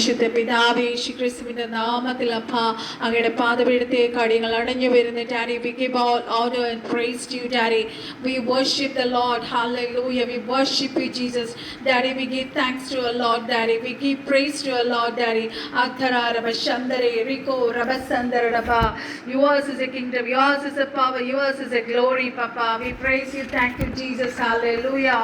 പരിശുദ്ധ പിതാവേ യേശുക്രിസ്തുവിന്റെ നാമത്തിൽ അപ്പ അങ്ങയുടെ പാദപീഠത്തെ കാര്യങ്ങൾ അടഞ്ഞു വരുന്ന Daddy, we give all honor and praise to you, Daddy. We worship the Lord. Hallelujah. We worship you, Jesus. Daddy, we give thanks to our Lord, Daddy. We give praise to our Lord, Daddy. Athara Rabashandare Riko Rabasandara Rabba. Yours is a kingdom, yours is a power, yours is a glory, Papa. We praise you. Thank you, Jesus. Hallelujah.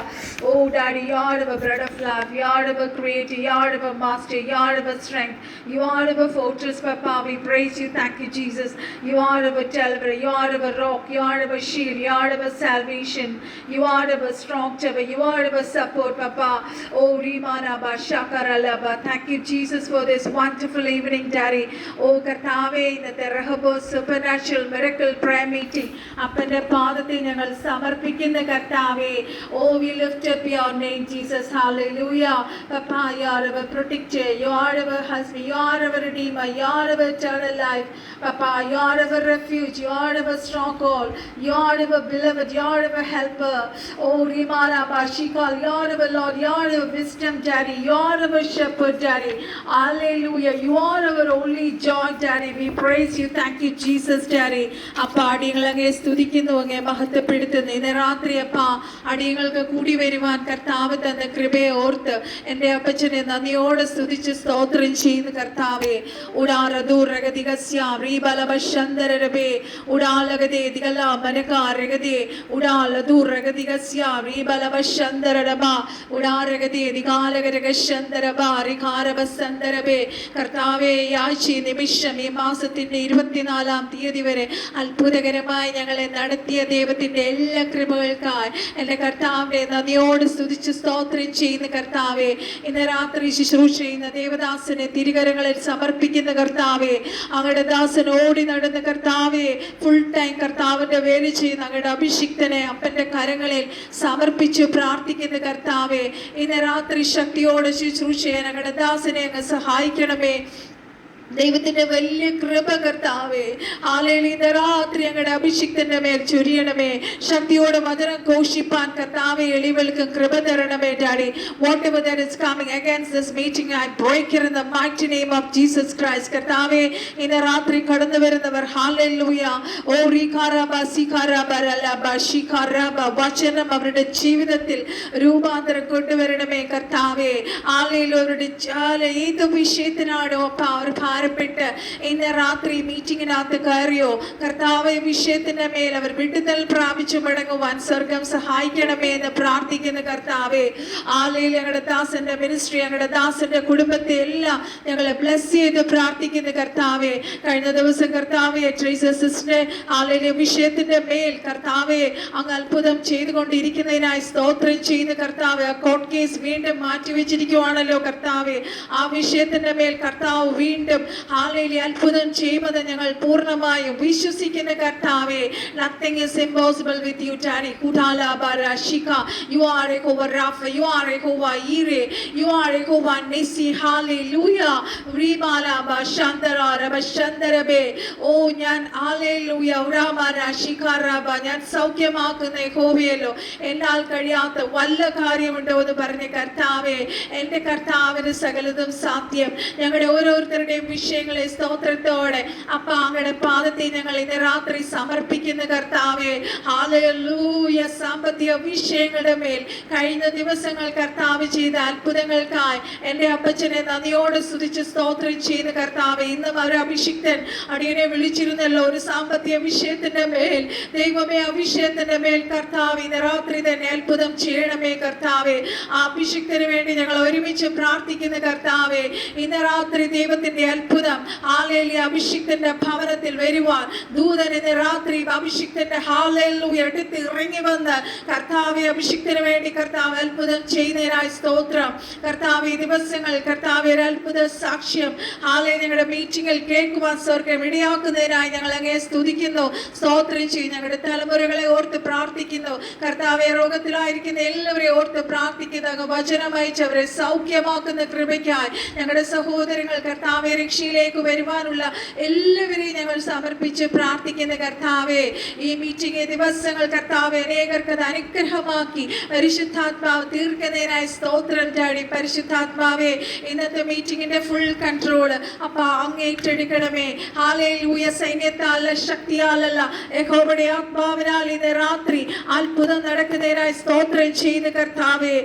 Oh, Daddy, you are our bread of life. You are our creator. You are our master. You are our strength. You are our fortress, Papa. We praise you. Thank you, Jesus. You are our deliverer. You are our rock. You are our shield. You are our salvation. You are our strong tower. You are our support, Papa. Oh, Rimana Bashakaralaba. Thank you, Jesus, for this wonderful evening, Daddy. Oh, Kartave, in the Rehoboth supernatural miracle prayer meeting. Appante paadathil njangal samarppikkunna Kartave. Oh, we lift up your name, Jesus. Hallelujah. Papa, you are our protector. You are our husband. You are our redeemer. You are our eternal life. Papa, you are our refuge. You are our stronghold. You are our beloved. You are our helper. Oh, Rimana Bashikal. You are our Lord. You are our wisdom, Daddy. You are our shepherd, Daddy. Hallelujah. You are our only joy, Daddy. We praise you. Thank you, Jesus, Daddy. അപ്പ അടിയങ്ങൾ അങ്ങേ സ്തുതിക്കുന്നു, അങ്ങേ മഹത്വപ്പെടുത്തുന്നു. ഇന്ന് രാത്രി അപ്പ അടിയങ്ങൾക്ക് കൂടി വരുവാൻ കർത്താവ് തന്ന കൃപയെ ഓർത്ത് എൻ്റെ അപ്പച്ചനെ നന്ദിയോടെ സ്തുതിച്ച് സ്തോത്രം ചെയ്യുന്നു കർത്താവേ. ഉടാറദൂറഗതികസ്യാബലബശന്തരബേ ഉടാലഗതേ ദിഗല മനകാരഗതേ ഉടാലദൂറഗതികസ്യാബലബശന്തരബ ഉടാരഗതേ ദിഗാലഗരഗശന്തരബ റികാരബസന്തരബേ. കർത്താവേ, ആഴ്ച നിമിഷം ഈ മാസത്തിന്റെ 24-ാം തീയതി വരെ അത്ഭുതകരമായി ഞങ്ങളെ നടത്തിയ ദൈവത്തിന്റെ എല്ലാ കൃപകൾക്കായി എൻ്റെ കർത്താവിനെ നന്ദിയോട് സ്തുതിച്ച് സ്തോത്രം ചെയ്യുന്ന കർത്താവേ. ഇന്ന് രാത്രി ശുശ്രൂഷ ചെയ്യുന്ന ദേവദാസനെ തിരുകരങ്ങളിൽ സമർപ്പിക്കുന്ന കർത്താവേ. അങ്ങയുടെ ദാസൻ ഓടി നടന്ന കർത്താവേ, ഫുൾ ടൈം കർത്താവിന്റെ വേല ചെയ്യുന്ന അങ്ങയുടെ അഭിഷിക്തനെ അപ്പന്റെ കരങ്ങളിൽ സമർപ്പിച്ച് പ്രാർത്ഥിക്കുന്ന കർത്താവേ. ഇന്ന് രാത്രി ശക്തിയോടെ ശുശ്രൂഷ ചെയ്യാൻ അങ്ങയുടെ ദാസനെ അങ്ങ് സഹായിക്കണമേ. ദൈവത്തിന്റെ വലിയ കൃപ കർത്താവേ. ഹല്ലേലൂയ. രാത്രി അങ്ങയുടെ അഭിഷിക്തന്റെ മേൽ ചൊരിയണമേ. ശക്തിയോടെ വചനം ഘോഷിപ്പാൻ കർത്താവേ എളിവൾക്ക് കൃപ തരണമേ, Daddy. Whatever that is coming against this meeting, I break it in the mighty name of Jesus Christ. കർത്താവേ, ഇന്ന് രാത്രി കടന്നു വരുന്നവർ ഹല്ലേലൂയ ഓ റികാരബ സികാരബ രലബ ശികാരബ വചനം അവരുടെ ജീവിതത്തിൽ രൂപാന്തരം കൊണ്ടുവരണമേ കർത്താവേ. ഹല്ലേലൂയ. അവരുടെ ഏത് വിഷയത്തിനാണോ അവർ ഭാരപ്പെട്ട് ഇന്ന് രാത്രി മീറ്റിങ്ങിനകത്ത് കയറിയോ കർത്താവെ, വിഷയത്തിന്റെ മേൽ അവർ വിടുതൽ പ്രാപിച്ചു മടങ്ങുവാൻ സ്വർഗം സഹായിക്കണമേ എന്ന് പ്രാർത്ഥിക്കുന്ന കർത്താവെ. ആലയിൽ ഞങ്ങളുടെ ദാസന്റെ മിനിസ്ട്രി, ഞങ്ങളുടെ ദാസന്റെ കുടുംബത്തെ എല്ലാം ഞങ്ങളെ ബ്ലെസ് ചെയ്ത് പ്രാർത്ഥിക്കുന്ന കർത്താവെ. കഴിഞ്ഞ ദിവസം കർത്താവെ ട്രീസസിന്റെ ആലയിലെ വിഷയത്തിന്റെ മേൽ കർത്താവെ അങ്ങ് അത്ഭുതം ചെയ്തുകൊണ്ടിരിക്കുന്നതിനായി സ്തോത്രം ചെയ്യുന്ന കർത്താവെ. ആ കോർട്ട് കേസ് വീണ്ടും മാറ്റിവെച്ചിരിക്കുവാണല്ലോ കർത്താവെ. ആ വിഷയത്തിന്റെ മേൽ കർത്താവ് വീണ്ടും ഹല്ലേലൂയ അത്ഭുതം ചെയ്യുമെന്ന് ഞങ്ങൾ പൂർണ്ണമായും വിശ്വസിക്കുന്ന കർത്താവേ. Nothing is impossible with you, Daddy. Kudala barashika. You are Jehovah Rapha. You are Jehovah Ire. You are Jehovah Nissi. Hallelujah. Ribala bashandara rabashandarabe. Oh, ഞാൻ hallelujah ഉറാബാരാശിക റബ. ഞാൻ സൗഖ്യമാക്കുന്ന യഹോവയല്ലോ. എന്നാൽ കഴിയാത്ത വല്ല കാര്യമുണ്ടോ എന്ന് പറഞ്ഞ കർത്താവേ. എൻ്റെ കർത്താവിന് സകലതും സാധ്യം. ഞങ്ങളുടെ ഓരോരുത്തരുടെയും വിഷയങ്ങളെ സ്തോത്രത്തോടെ അപ്പ അങ്ങയുടെ പാദത്തെ ഞങ്ങൾ ഇന്ന് രാത്രി സമർപ്പിക്കുന്ന കർത്താവേ. ഹല്ലേലൂയ. സാമ്പത്തിക വിഷയങ്ങളുടെ മേൽ കഴിഞ്ഞ ദിവസങ്ങൾ കർത്താവ് ചെയ്ത അത്ഭുതങ്ങൾക്കായി എൻ്റെ അപ്പച്ചനെ നന്ദിയോടെ സ്തുതിച്ച് സ്തോത്രം ചെയ്യുന്ന കർത്താവേ. ഇന്നും ഒരു അഭിഷിക്തൻ അടിയനെ വിളിച്ചിരുന്നല്ലോ ഒരു സാമ്പത്തിക വിഷയത്തിന്റെ മേൽ. ദൈവമേ, ആ വിഷയത്തിന്റെ മേൽ കർത്താവ് ഇന്ന് രാത്രി തന്നെ അത്ഭുതം ചെയ്യണമേ കർത്താവേ. ആ അഭിഷിക്തന് വേണ്ടി ഞങ്ങൾ ഒരുമിച്ച് പ്രാർത്ഥിക്കുന്ന കർത്താവേ. ഇന്ന് രാത്രി ദൈവത്തിന്റെ അത്ഭുതം ഹല്ലേലൂയ അഭിഷിക്തന്റെ ഭവനത്തിൽ വരുവാൻ ദൂതൻ ഇന്ന് രാത്രി അഭിഷിക്തന്റെ ഹല്ലേലൂയ എടുത്ത് ഇറങ്ങി വന്ന് കർത്താവെ അഭിഷിക്തന് വേണ്ടി കർത്താവ് അത്ഭുതം ചെയ്യുന്നതിനായി സ്തോത്രം. കർത്താവ് ഈ ദിവസങ്ങൾ കർത്താവ് ഒരു അത്ഭുത സാക്ഷ്യം ഹല്ലേലൂയ ഞങ്ങളുടെ മീറ്റിംഗിൽ കേൾക്കുവാൻ സ്വർഗ്ഗം ഇടയാക്കുന്നതിനായി ഞങ്ങൾ അങ്ങേ സ്തുതിക്കുന്നു, സ്തോത്രം ചെയ്യും. ഞങ്ങളുടെ തലമുറകളെ ഓർത്ത് പ്രാർത്ഥിക്കുന്നു കർത്താവെ. രോഗത്തിലായിരിക്കുന്ന എല്ലാവരെയും ഓർത്ത് പ്രാർത്ഥിക്കുന്നു. അങ്ങ് വചനം അയച്ചവരെ സൗഖ്യമാക്കുന്ന കൃപയ്ക്കായി ഞങ്ങളുടെ സഹോദരങ്ങൾ കർത്താവെ രക്ഷയിലേക്ക് വരുവാനുള്ള എല്ലാവരെയും ഞങ്ങൾ സമർപ്പിച്ച് പ്രാർത്ഥിക്കുന്ന കർത്താവേ, ഈ മീറ്റിംഗ് ദിവസങ്ങൾ കർത്താവേ അനേകർക്ക് അത് അനുഗ്രഹമാക്കി പരിശുദ്ധാത്മാവ് തീർക്കുന്നതിനായി സ്തോത്രം ചാടി. പരിശുദ്ധാത്മാവേ, ഇന്നത്തെ മീറ്റിംഗിന്റെ ഫുൾ കൺട്രോൾ അപ്പ അങ്ങ് ഏറ്റെടുക്കണമേ. ഹല്ലേലൂയ. സൈന്യത്താലല്ല, ശക്തിയാലല്ല, യഹോവയുടെ ആത്മാവിനാൽ ഇന്ന് രാത്രി അത്ഭുതം നടക്കുന്നതിനായി സ്തോത്രം ചെയ്ത് കർത്താവേ.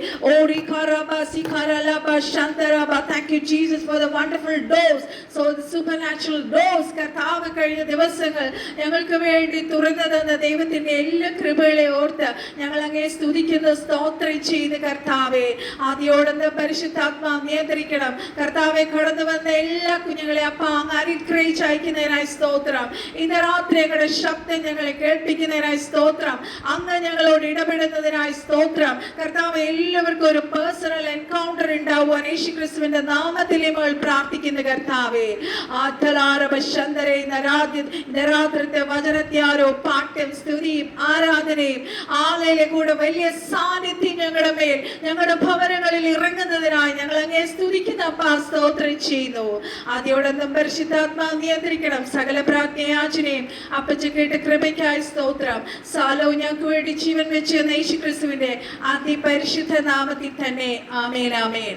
Thank you Jesus for the wonderful doors, so the supernatural doors കർത്താവ് കഴിഞ്ഞ ദിവസങ്ങൾ ഞങ്ങൾക്ക് വേണ്ടി തുറന്നു തന്ന ദൈവത്തിന്റെ എല്ലാ കൃപകളെ ഓർത്ത് ഞങ്ങൾ അങ്ങേ സ്തുതിക്കുന്നു, സ്തോത്രം ചെയ്ത് കർത്താവേ. ആദ്യോടൊന്ന് പരിശുദ്ധാത്മാവ് നിയന്ത്രിക്കണം കർത്താവെ. കടന്നു വന്ന എല്ലാ കുഞ്ഞുങ്ങളെ അപ്പ അങ്ങ് അനുഗ്രഹിച്ച് അയക്കുന്നതിനായി സ്തോത്രം. ഇന്ന് രാത്രി ഞങ്ങളുടെ ശബ്ദം ഞങ്ങളെ കേൾപ്പിക്കുന്നതിനായി സ്തോത്രം. അങ്ങ് ഞങ്ങളോട് ഇടപെടുന്നതിനായി സ്തോത്രം കർത്താവ്. എല്ലാവർക്കും ഒരു പേഴ്സണൽ എൻകൗണ്ടർ ഉണ്ടാവുവാൻ യേശു ക്രിസ്തുവിന്റെ നാമത്തിൽ നമ്മൾ പ്രാർത്ഥിക്കുന്ന കർത്താവേ. രാത്രിത്തെ വചനത്യാരോ പാട്ടും സ്തുതിയും ആരാധനയും ആലയിലെ കൂടെ വലിയ സാന്നിധ്യം ഞങ്ങളുടെ മേൽ ഞങ്ങളുടെ ഭവനങ്ങളിൽ ഇറങ്ങുന്നതിനായി ഞങ്ങൾ അങ്ങേ സ്തുതിക്കുന്ന സ്തോത്രം ചെയ്യുന്നു. ആദ്യോടൊന്നും പരിശുദ്ധാത്മാവ് നിയന്ത്രിക്കണം സകല പ്രാർത്ഥനയാചനയും അപ്പച്ച കേട്ട കൃപയ്ക്കായി സ്തോത്രം. സാലവും ഞങ്ങൾക്ക് വേണ്ടി ജീവൻ വെച്ച് യേശു ക്രിസ്തുവിന്റെ അതിപരിശുദ്ധ നാമത്തിൽ തന്നെ ആമേൻ, ആമേൻ.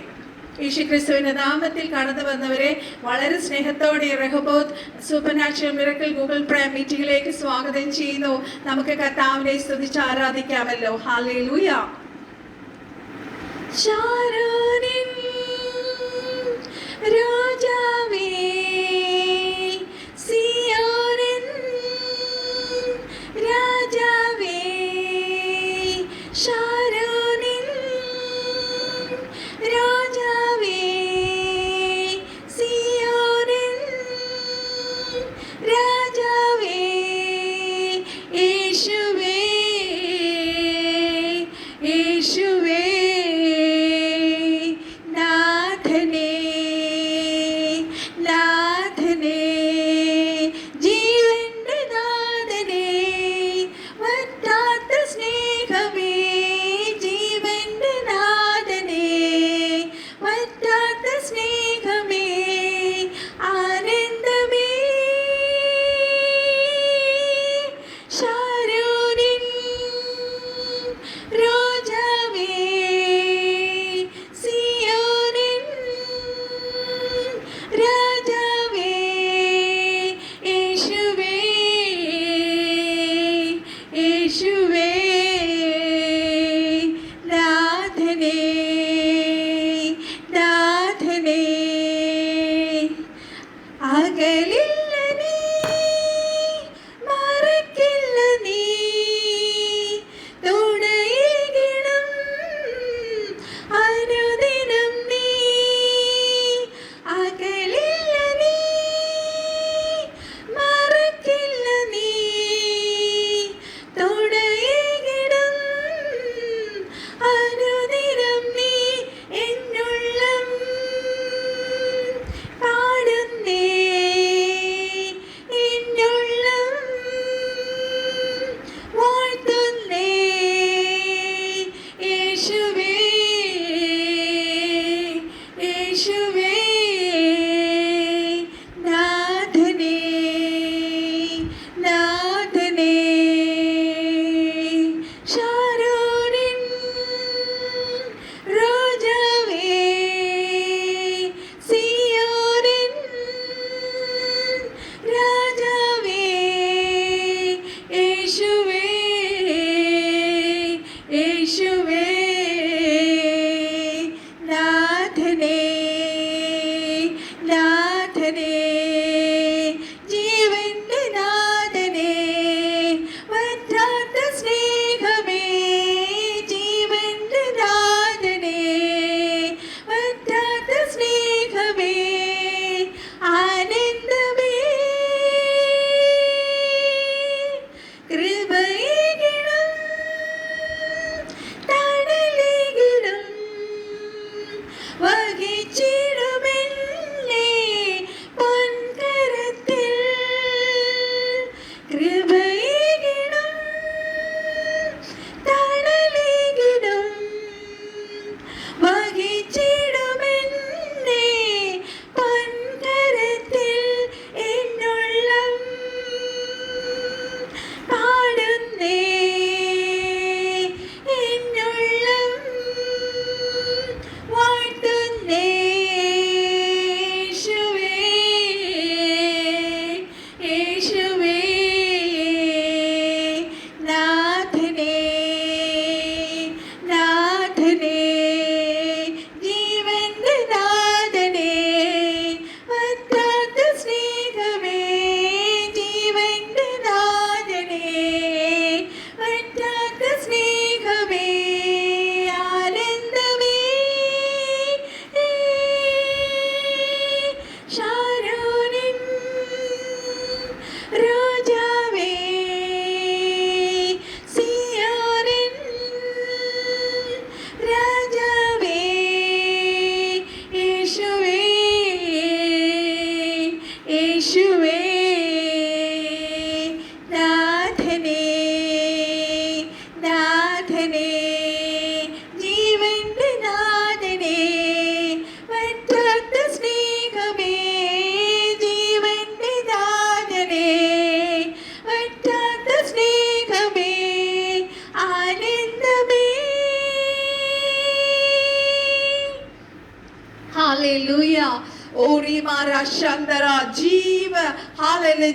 യേശു ക്രിസ്തുവിന്റെ നാമത്തിൽ കടന്നു വന്നവരെ വളരെ സ്നേഹത്തോടെ Rehoboth supernatural miracle Google prayer മീറ്റിംഗിലേക്ക് സ്വാഗതം ചെയ്യുന്നു. നമുക്ക് കർത്താവിനെ സ്തുതിച്ച് ആരാധിക്കാമല്ലോ. ഹല്ലേലൂയ. ശാരോനിൻ രാജാവേ, സിയോനിൻ രാജാവേ, ശാരോനിൻ രാജാവേ, സിയോനിൻ രാജാവേ, യേശുവേ, യേശുവേ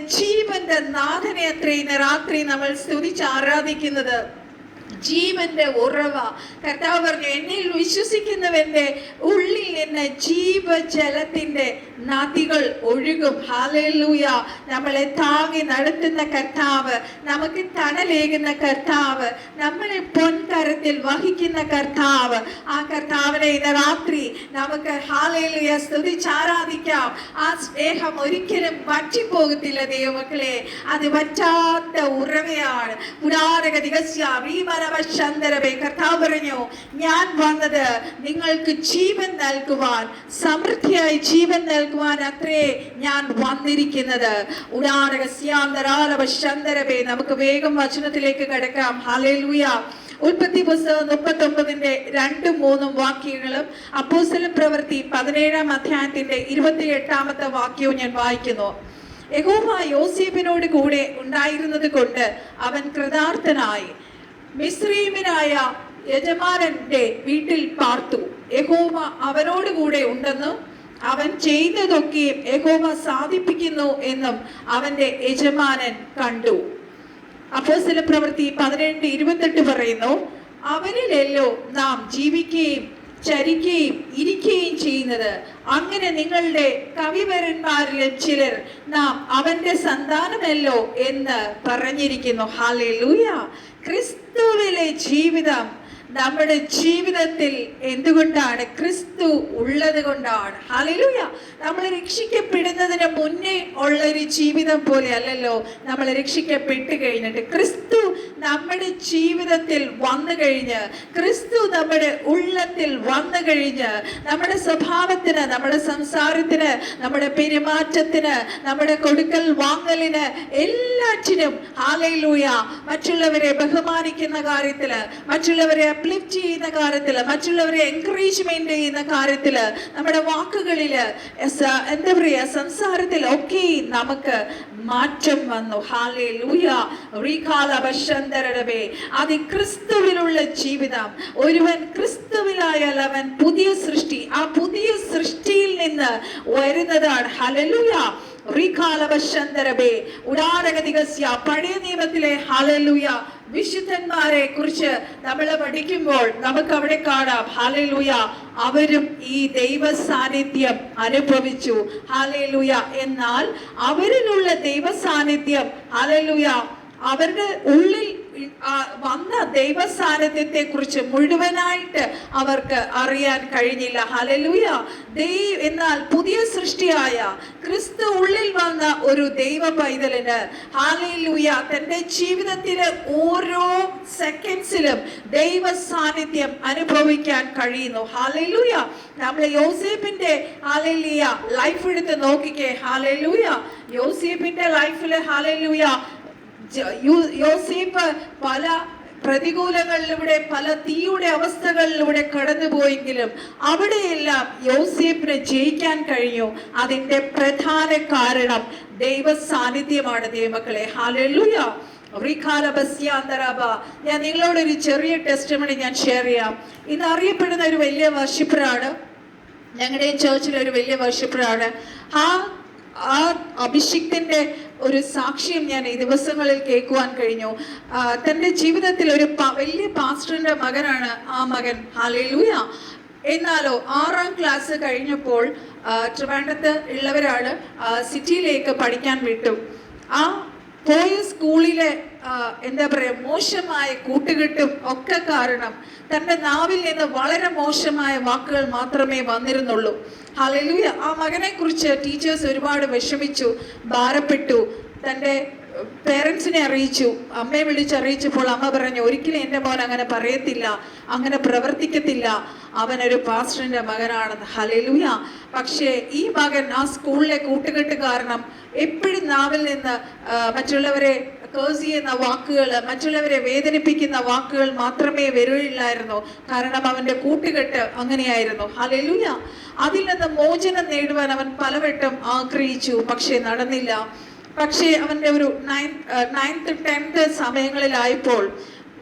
ജീവന്റെ നാഥനെ അത്രേ ഇന്ന് രാത്രി നമ്മൾ സ്തുതിച്ച് ആരാധിക്കുന്നത്. ജീവന്റെ ഉറവ. കർത്താവ് പറഞ്ഞു, എന്നിൽ വിശ്വസിക്കുന്നവന്റെ ഉള്ളിൽ നിന്ന് ജീവജലത്തിന്റെ നദികൾ ഒഴുകും. ഹല്ലേലൂയ. നമ്മളെ താങ്ങി നടത്തുന്ന കർത്താവ്, നമുക്ക് തണലേകുന്ന കർത്താവ്, നമ്മളെ പൊൻകരത്തിൽ വഹിക്കുന്ന കർത്താവ്, ആ കർത്താവിനെ ഇന്ന് രാത്രി നമുക്ക് ഹല്ലേലൂയ സ്തുതിച്ച് ആരാധിക്കാം. ആ സ്നേഹം ഒരിക്കലും വറ്റിപ്പോകത്തില്ല ദൈവമക്കളെ. അത് വറ്റാത്ത ഉറവയാണ്. കർത്താവ് പറഞ്ഞു, ഞാൻ വന്നത് നിങ്ങൾക്ക് ജീവൻ നൽകുവാൻ, സമൃദ്ധിയായി ജീവൻ നൽകുവാൻ അത്രേ ഞാൻ വന്നിരിക്കുന്നത്. നമുക്ക് വേഗം വചനത്തിലേക്ക് കടക്കാം. ഹല്ലേലൂയ. ഉൽപ്പത്തി പുസ്തകം 39 2, 3 വാക്യങ്ങളും അപ്പോസ്തല പ്രവൃത്തി 17 അധ്യായത്തിന്റെ 28 വാക്യവും ഞാൻ വായിക്കുന്നു. യഹോവ യോസേഫിനോട് കൂടെ ഉണ്ടായിരുന്നത് കൊണ്ട് അവൻ കൃതാർത്ഥനായി മിസ്രയീമ്യനായ യജമാനന്റെ വീട്ടിൽ പാർത്തു. യഹോവ അവനോട് കൂടെ ഉണ്ടെന്നും അവൻ ചെയ്തതൊക്കെയും യഹോവ സാധിപ്പിക്കുന്നു എന്നും അവന്റെ യജമാനൻ കണ്ടു. അപ്പോസ്തല പ്രവൃത്തി 17:28 പറയുന്നു, അവനിലല്ലോ നാം ജീവിക്കുകയും ചരിക്കുകയും ഇരിക്കുകയും ചെയ്യുന്നത്. അങ്ങനെ നിങ്ങളുടെ കവിവരന്മാരിലും ചിലർ നാം അവന്റെ സന്താനമല്ലോ എന്ന് പറഞ്ഞിരിക്കുന്നു. ഹല്ലേലൂയ. ക്രിസ്തുവിലെ ജീവിതം നമ്മുടെ ജീവിതത്തിൽ എന്തുകൊണ്ടാണ്? ക്രിസ്തു ഉള്ളത് കൊണ്ടാണ്. ഹല്ലേലൂയ. നമ്മൾ രക്ഷിക്കപ്പെടുന്നതിന് മുന്നേ ഉള്ളൊരു ജീവിതം പോലെ അല്ലല്ലോ നമ്മൾ രക്ഷിക്കപ്പെട്ട് കഴിഞ്ഞിട്ട്. ക്രിസ്തു നമ്മുടെ ജീവിതത്തിൽ വന്നു കഴിഞ്ഞ്, ക്രിസ്തു നമ്മുടെ ഉള്ളത്തിൽ വന്നു കഴിഞ്ഞ്, നമ്മുടെ സ്വഭാവത്തിന്, നമ്മുടെ സംസാരത്തിന്, നമ്മുടെ പെരുമാറ്റത്തിന്, നമ്മുടെ കൊടുക്കൽ വാങ്ങലിന്, എല്ലാറ്റിനും ഹല്ലേലൂയ, മറ്റുള്ളവരെ ബഹുമാനിക്കുന്ന കാര്യത്തില്, മറ്റുള്ളവരെ അപ്ലിഫ്റ്റ് ചെയ്യുന്ന കാര്യത്തില്, മറ്റുള്ളവരെ എൻകറേജ്മെന്റ് ചെയ്യുന്ന കാര്യത്തില്, നമ്മുടെ വാക്കുകളില്, എന്താ പറയാ, സംസാരത്തിൽ ഒക്കെ നമുക്ക് മാറ്റം വന്നു. ഹല്ലേലൂയ. അത് ക്രിസ്തുവിലുള്ള ജീവിതം. ഒരുവൻ ക്രിസ്തുവിലായാൽ അവൻ പുതിയ സൃഷ്ടി. ആ പുതിയ സൃഷ്ടിയിൽ നിന്ന് വരുന്നതാണ്. ഹല്ലേലൂയ. പഴയ നിയമത്തിലെ ഹല്ലേലൂയ വിശുദ്ധന്മാരെ കുറിച്ച് നമ്മൾ പഠിക്കുമ്പോൾ നമുക്ക് അവിടെ കാണാം, ഹല്ലേലൂയ, അവരും ഈ ദൈവ സാന്നിധ്യം അനുഭവിച്ചു. ഹല്ലേലൂയ. എന്നാൽ അവരിലുള്ള ദൈവ സാന്നിധ്യം, ഹല്ലേലൂയ, അവരുടെ ഉള്ളിൽ വന്ന ദൈവ സാന്നിധ്യത്തെ കുറിച്ച് മുഴുവനായിട്ട് അവർക്ക് അറിയാൻ കഴിഞ്ഞില്ല. ഹല്ലേലൂയ. എന്നാൽ പുതിയ സൃഷ്ടിയായ ക്രിസ്തു ഉള്ളിൽ വന്ന ഒരു ദൈവ പൈതലിന്, ഹല്ലേലൂയ, തന്റെ ജീവിതത്തിലെ ഓരോ സെക്കൻഡ്സിലും ദൈവ സാന്നിധ്യം അനുഭവിക്കാൻ കഴിയുന്നു. ഹല്ലേലൂയ. നമ്മൾ യോസേഫിന്റെ ഹല്ലേലൂയ ലൈഫ് എടുത്ത് നോക്കിക്കേ. ഹല്ലേലൂയ. യോസേഫിന്റെ ലൈഫില് ഹല്ലേലൂയ, യോസേഫ് പല പ്രതികൂലങ്ങളിലൂടെ, പല തീയുടെ അവസ്ഥകളിലൂടെ കടന്നുപോയെങ്കിലും അവിടെയെല്ലാം യോസേഫിന് ജയിക്കാൻ കഴിഞ്ഞു. അതിന്റെ പ്രധാന കാരണം ദൈവ സാന്നിധ്യമാണ് ദൈവമക്കളെ. ഹല്ലേലൂയ. ഞാൻ നിങ്ങളോടൊരു ചെറിയ ടെസ്റ്റിമണി ഞാൻ ഷെയർ ചെയ്യാം. ഇന്ന് അറിയപ്പെടുന്ന ഒരു വലിയ വർഷിപ്പറാണ്, ഞങ്ങളുടെ ചേർച്ചിലെ ഒരു വലിയ വർഷിപ്പറാണ്. ആ അഭിഷിക്തന്റെ ഒരു സാക്ഷ്യം ഞാൻ ഈ ദിവസങ്ങളിൽ കേൾക്കുവാൻ കഴിഞ്ഞു. തൻ്റെ ജീവിതത്തിൽ ഒരു വലിയ പാസ്റ്ററിന്റെ മകനാണ് ആ മകൻ. ഹല്ലേലൂയ. എന്നാലോ 6ാം ക്ലാസ് കഴിഞ്ഞപ്പോൾ ട്രിവാൻഡ്രത്ത് ഉള്ളവരാണ് സിറ്റിയിലേക്ക് പഠിക്കാൻ വിട്ടു. ആ പോയ സ്കൂളിലെ എന്താ പറയാ, മോശമായ കൂട്ടുകെട്ടും ഒക്കെ കാരണം തൻ്റെ നാവിൽ നിന്ന് വളരെ മോശമായ വാക്കുകൾ മാത്രമേ വന്നിരുന്നുള്ളൂ. ഹല്ലേലൂയ. ആ മകനെ കുറിച്ച് ടീച്ചേഴ്സ് ഒരുപാട് വിഷമിച്ചു, ഭാരപ്പെട്ടു. തൻ്റെ പേരൻസിനെ അറിയിച്ചു, അമ്മയെ വിളിച്ചറിയിച്ചപ്പോൾ അമ്മ പറഞ്ഞു, ഒരിക്കലും എൻ്റെ മോൻ അങ്ങനെ പറയത്തില്ല, അങ്ങനെ പ്രവർത്തിക്കത്തില്ല, അവനൊരു പാസ്റ്ററിന്റെ മകനാണെന്ന്. ഹല്ലേലൂയ. പക്ഷേ ഈ മകൻ ആ സ്കൂളിലെ കൂട്ടുകെട്ട് കാരണം എപ്പോഴും നാവിൽ നിന്ന് മറ്റുള്ളവരെ കേഴ്സ് ചെയ്യുന്ന വാക്കുകൾ, മറ്റുള്ളവരെ വേദനിപ്പിക്കുന്ന വാക്കുകൾ മാത്രമേ വരില്ലായിരുന്നു. കാരണം അവന്റെ കൂട്ടുകെട്ട് അങ്ങനെയായിരുന്നു. ഹല്ലേലൂയ. അതിൽ നിന്ന് മോചനം നേടുവാൻ അവൻ പലവട്ടം ആഗ്രഹിച്ചു, പക്ഷേ നടന്നില്ല. പക്ഷേ അവന്റെ ഒരു 9th 10th സമയങ്ങളിലായപ്പോൾ,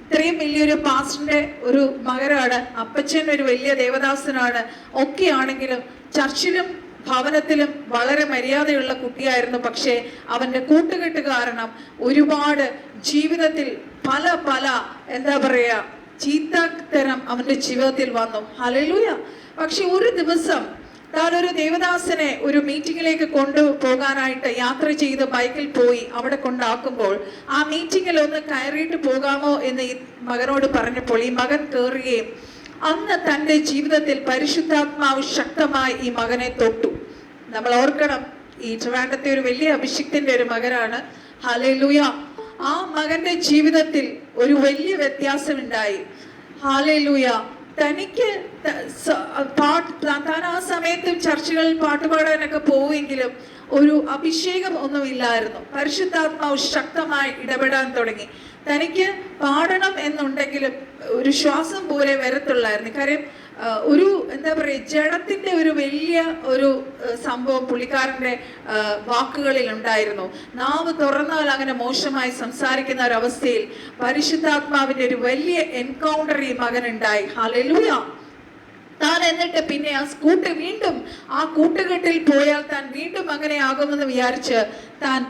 ഇത്രയും വലിയൊരു പാസ്റ്ററിന്റെ ഒരു മകനാണ്, അപ്പച്ചൻ ഒരു വലിയ ദേവദാസനാണ്, ഒക്കെ ആണെങ്കിലും ചർച്ചിലും ഭവനത്തിലും വളരെ മര്യാദയുള്ള കുട്ടിയായിരുന്നു. പക്ഷേ അവന്റെ കൂട്ടുകെട്ട് കാരണം ഒരുപാട് ജീവിതത്തിൽ പല എന്താ പറയാ ചീത്തത്തരം അവന്റെ ജീവിതത്തിൽ വന്നു. ഹല്ലേലൂയ. പക്ഷെ ഒരു ദിവസം താനൊരു ദേവദാസനെ ഒരു മീറ്റിങ്ങിലേക്ക് കൊണ്ടുപോകാനായിട്ട് യാത്ര ചെയ്ത് ബൈക്കിൽ പോയി അവിടെ കൊണ്ടാക്കുമ്പോൾ ആ മീറ്റിങ്ങിൽ ഒന്ന് കയറിയിട്ട് പോകാമോ എന്ന് ഈ മകനോട് പറഞ്ഞപ്പോൾ ഈ മകൻ കയറുകയും അന്ന് തൻ്റെ ജീവിതത്തിൽ പരിശുദ്ധാത്മാവ് ശക്തമായി ഈ മകനെ തൊട്ടു. നമ്മൾ ഓർക്കണം, ഈ ട്രിവാൻഡ്രത്തെ ഒരു വലിയ അഭിഷിക്തന്റെ ഒരു മകനാണ്. ഹല്ലേലൂയ. ആ മകന്റെ ജീവിതത്തിൽ ഒരു വലിയ വ്യത്യാസമുണ്ടായി. ഹല്ലേലൂയ. തനിക്ക് താൻ ആ സമയത്തും ചർച്ചകളിൽ പാട്ടുപാടാനൊക്കെ പോവുമെങ്കിലും ഒരു അഭിഷേകം ഒന്നുമില്ലായിരുന്നു. പരിശുദ്ധാത്മാവ് ശക്തമായി ഇടപെടാൻ തുടങ്ങി. തനിക്ക് പാടണം എന്നുണ്ടെങ്കിലും ഒരു ശ്വാസം പോലെ വരത്തുള്ളായിരുന്നു. കാര്യം ഒരു എന്താ പറയുക ജഡത്തിന്റെ ഒരു വലിയ ഒരു സംഭവം പുള്ളിക്കാരന്റെ വാക്കുകളിൽ ഉണ്ടായിരുന്നു. നാവ് തുറന്നാൽ അങ്ങനെ മോശമായി സംസാരിക്കുന്ന ഒരു അവസ്ഥയിൽ പരിശുദ്ധാത്മാവിന്റെ ഒരു വലിയ എൻകൗണ്ടർ ഈ മകനുണ്ടായി. ഹല്ലേലൂയ. താൻ എന്നിട്ട് പിന്നെ വീണ്ടും ആ കൂട്ടുകെട്ടിൽ പോയാൽ താൻ വീണ്ടും അങ്ങനെ ആകുമെന്ന് വിചാരിച്ച് താൻ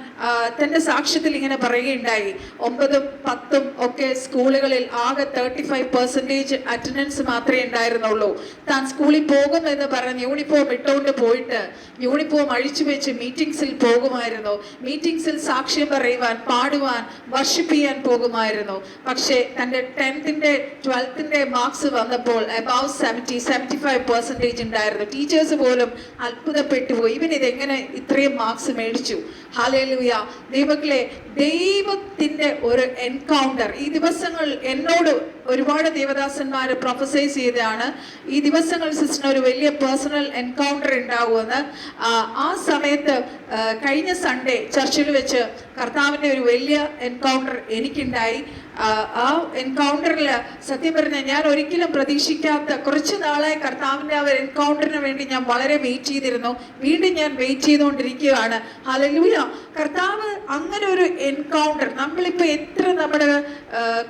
തന്റെ സാക്ഷ്യത്തിൽ ഇങ്ങനെ പറയുകയുണ്ടായി. 9, 10 ഒക്കെ സ്കൂളുകളിൽ ആകെ 35% അറ്റൻഡൻസ് മാത്രമേ ഉണ്ടായിരുന്നുള്ളൂ. താൻ സ്കൂളിൽ പോകുമെന്ന് പറഞ്ഞ് യൂണിഫോം ഇട്ടുകൊണ്ട് പോയിട്ട് യൂണിഫോം അഴിച്ചു വെച്ച് മീറ്റിംഗ്സിൽ പോകുമായിരുന്നു. മീറ്റിംഗ്സിൽ സാക്ഷ്യം പറയുവാൻ, പാടുവാൻ, വർഷിപ്പ് ചെയ്യാൻ പോകുമായിരുന്നു. പക്ഷേ തൻ്റെ 10th 12th മാർക്സ് വന്നപ്പോൾ അബവ് 75% ഉണ്ടായിരുന്നു. ടീച്ചേഴ്സ് പോലും അത്ഭുതപ്പെട്ടു പോയി, ഇവൻ ഇതെങ്ങനെ ഇത്രയും മാർക്സ് മേടിച്ചു. ഹല്ലേലൂയ. ദൈവങ്ങളെ, ദൈവത്തിന്റെ ഒരു എൻകൗണ്ടർ ഈ ദിവസങ്ങൾ എന്നോട് ഒരുപാട് ദേവദാസന്മാർ പ്രൊഫസൈസ് ചെയ്തതാണ്. ഈ ദിവസങ്ങൾ സിസ്റ്ററിന് ഒരു വലിയ പേഴ്സണൽ എൻകൗണ്ടർ ഉണ്ടാകുമെന്ന്. ആ സമയത്ത് കഴിഞ്ഞ സൺഡേ ചർച്ചിൽ വെച്ച് കർത്താവിൻ്റെ ഒരു വലിയ എൻകൗണ്ടർ എനിക്കുണ്ടായി. ആ എൻകൗണ്ടറിൽ സത്യം പറഞ്ഞാൽ ഞാൻ ഒരിക്കലും പ്രതീക്ഷിക്കാത്ത കുറച്ച് നാളായി കർത്താവിൻ്റെ ആ ഒരു എൻകൗണ്ടറിന് വേണ്ടി ഞാൻ വളരെ വെയിറ്റ് ചെയ്തിരുന്നു. വീണ്ടും ഞാൻ വെയിറ്റ് ചെയ്തുകൊണ്ടിരിക്കുകയാണ്. ഹല്ലേലൂയ. കർത്താവ് അങ്ങനെ ഒരു എൻകൗണ്ടർ, നമ്മളിപ്പോൾ എത്ര നമ്മുടെ